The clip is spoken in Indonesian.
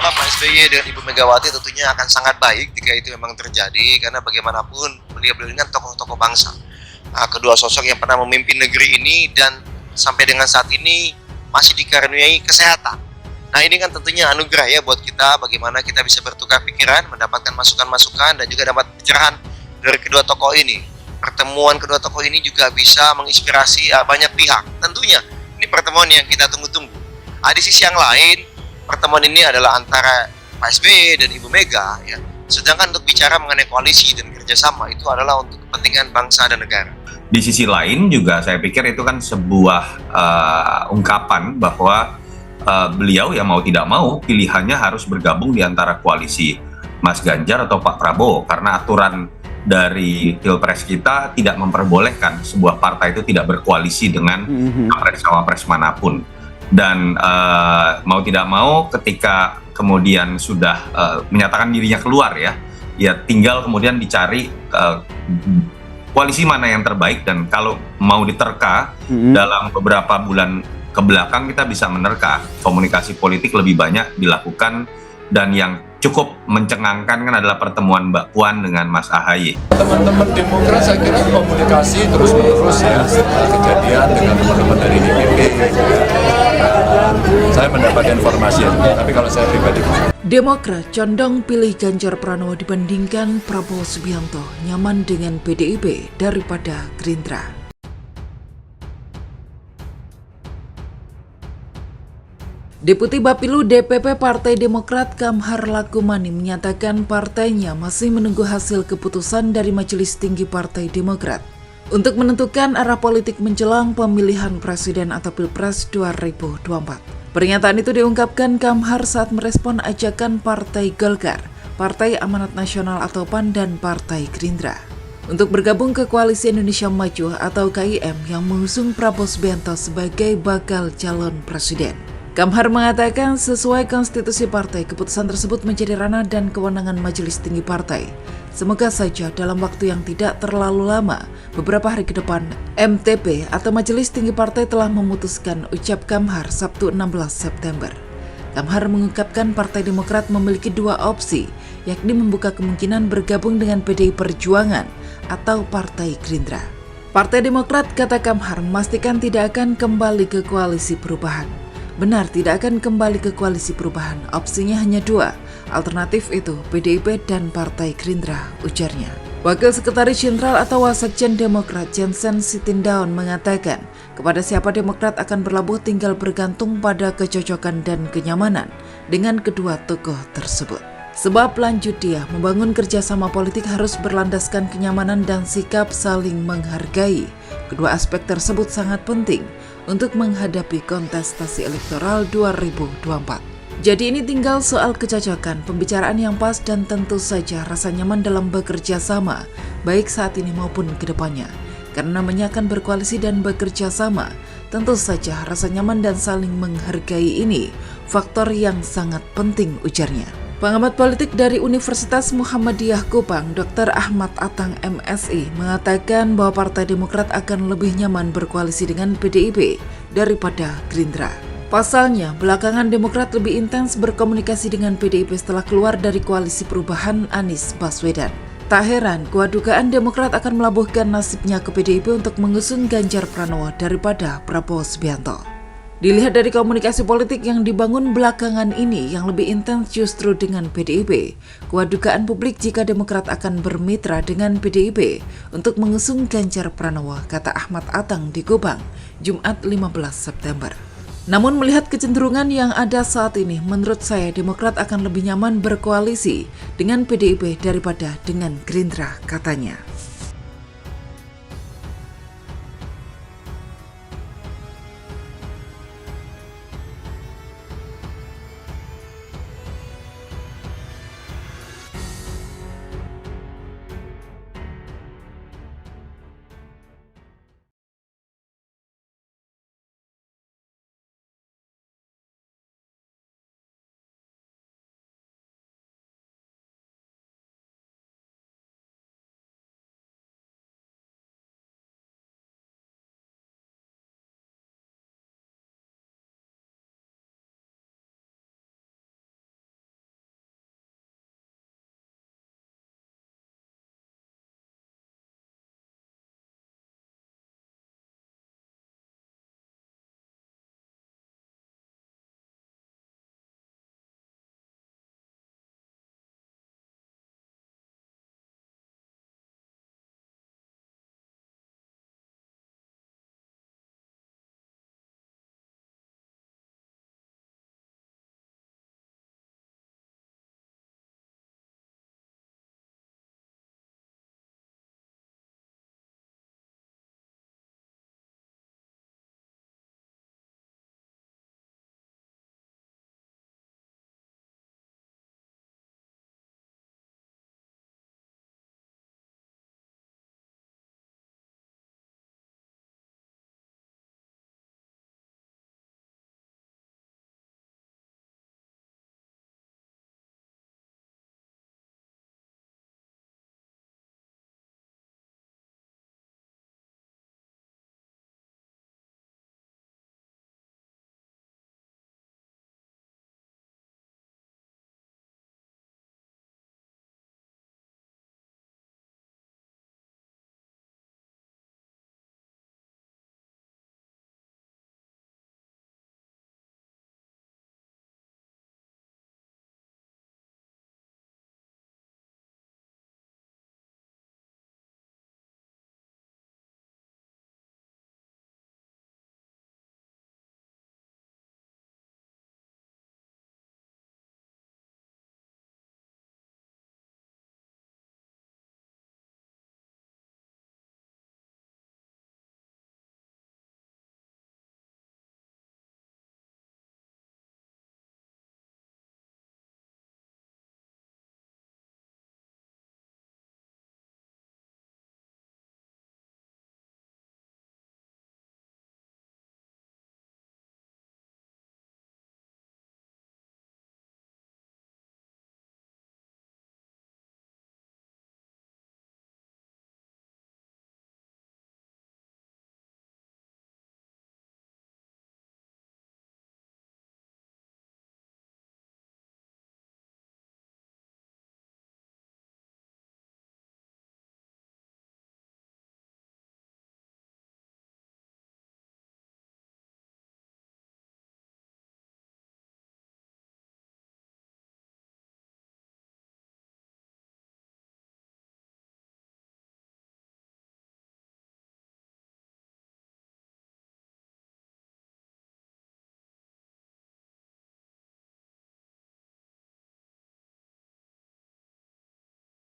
bersama Pak SBY dan Ibu Megawati tentunya akan sangat baik jika itu memang terjadi, karena bagaimanapun beliau-beliau ini kan tokoh-tokoh bangsa. Kedua sosok yang pernah memimpin negeri ini dan sampai dengan saat ini masih dikaruniai kesehatan. Nah, ini kan tentunya anugerah ya buat kita, bagaimana kita bisa bertukar pikiran, mendapatkan masukan-masukan dan juga dapat pencerahan dari kedua tokoh ini. Pertemuan kedua tokoh ini juga bisa menginspirasi banyak pihak. Tentunya ini pertemuan yang kita tunggu-tunggu. Di sisi yang lain, pertemuan ini adalah antara Pak SBY dan Ibu Mega ya. Sedangkan untuk bicara mengenai koalisi dan kerjasama itu adalah untuk kepentingan bangsa dan negara. Di sisi lain juga saya pikir itu kan sebuah ungkapan bahwa beliau ya mau tidak mau pilihannya harus bergabung di antara koalisi Mas Ganjar atau Pak Prabowo, karena aturan dari Pilpres kita tidak memperbolehkan sebuah partai itu tidak berkoalisi dengan capres-cawapres manapun. Dan mau tidak mau ketika kemudian sudah menyatakan dirinya keluar ya tinggal kemudian dicari koalisi mana yang terbaik, dan kalau mau diterka dalam beberapa bulan ke belakang kita bisa menerka komunikasi politik lebih banyak dilakukan, dan yang cukup mencengangkan kan adalah pertemuan Mbak Puan dengan Mas AHY. Teman-teman Demokrat saya kira komunikasi terus-menerus ya, setelah kejadian dengan teman-teman dari DPP. Saya mendapat informasi ya, tapi kalau saya pribadi. Demokrat condong pilih Ganjar Pranowo dibandingkan Prabowo Subianto, nyaman dengan PDIP daripada Gerindra. Deputi Bapilu DPP Partai Demokrat Kamhar Lakumani menyatakan partainya masih menunggu hasil keputusan dari Majelis Tinggi Partai Demokrat untuk menentukan arah politik menjelang pemilihan presiden atau Pilpres 2024. Pernyataan itu diungkapkan Kamhar saat merespon ajakan Partai Golkar, Partai Amanat Nasional atau PAN dan Partai Gerindra untuk bergabung ke Koalisi Indonesia Maju atau KIM yang mengusung Prabowo Subianto sebagai bakal calon presiden. Kamhar mengatakan sesuai konstitusi partai, keputusan tersebut menjadi ranah dan kewenangan Majelis Tinggi Partai. Semoga saja dalam waktu yang tidak terlalu lama, beberapa hari ke depan, MTP atau Majelis Tinggi Partai telah memutuskan, ucap Kamhar Sabtu 16 September. Kamhar mengungkapkan Partai Demokrat memiliki dua opsi, yakni membuka kemungkinan bergabung dengan PDI Perjuangan atau Partai Gerindra. Partai Demokrat, kata Kamhar, memastikan tidak akan kembali ke Koalisi Perubahan. Benar, tidak akan kembali ke Koalisi Perubahan. Opsinya hanya dua. Alternatif itu PDIP dan Partai Gerindra, ujarnya. Wakil Sekretaris Jenderal atau Wasekjen Demokrat Jensen Sitindaun mengatakan, kepada siapa Demokrat akan berlabuh tinggal bergantung pada kecocokan dan kenyamanan dengan kedua tokoh tersebut. Sebab lanjut dia, membangun kerjasama politik harus berlandaskan kenyamanan dan sikap saling menghargai. Kedua aspek tersebut sangat penting untuk menghadapi kontestasi elektoral 2024. Jadi ini tinggal soal kecocokan, pembicaraan yang pas dan tentu saja rasa nyaman dalam bekerja sama, baik saat ini maupun ke depannya. Karena namanya akan berkoalisi dan bekerja sama, tentu saja rasa nyaman dan saling menghargai ini faktor yang sangat penting, ujarnya. Pengamat politik dari Universitas Muhammadiyah Kupang, Dr. Ahmad Atang MSI, mengatakan bahwa Partai Demokrat akan lebih nyaman berkoalisi dengan PDIP daripada Gerindra. Pasalnya, belakangan Demokrat lebih intens berkomunikasi dengan PDIP setelah keluar dari Koalisi Perubahan Anies Baswedan. Tak heran, kuat dugaan Demokrat akan melabuhkan nasibnya ke PDIP untuk mengusung Ganjar Pranowo daripada Prabowo Subianto. Dilihat dari komunikasi politik yang dibangun belakangan ini yang lebih intens justru dengan PDIP, kuat dugaan publik jika Demokrat akan bermitra dengan PDIP untuk mengusung Ganjar Pranowo, kata Ahmad Atang di Kupang, Jumat 15 September. Namun melihat kecenderungan yang ada saat ini, menurut saya Demokrat akan lebih nyaman berkoalisi dengan PDIP daripada dengan Gerindra, katanya.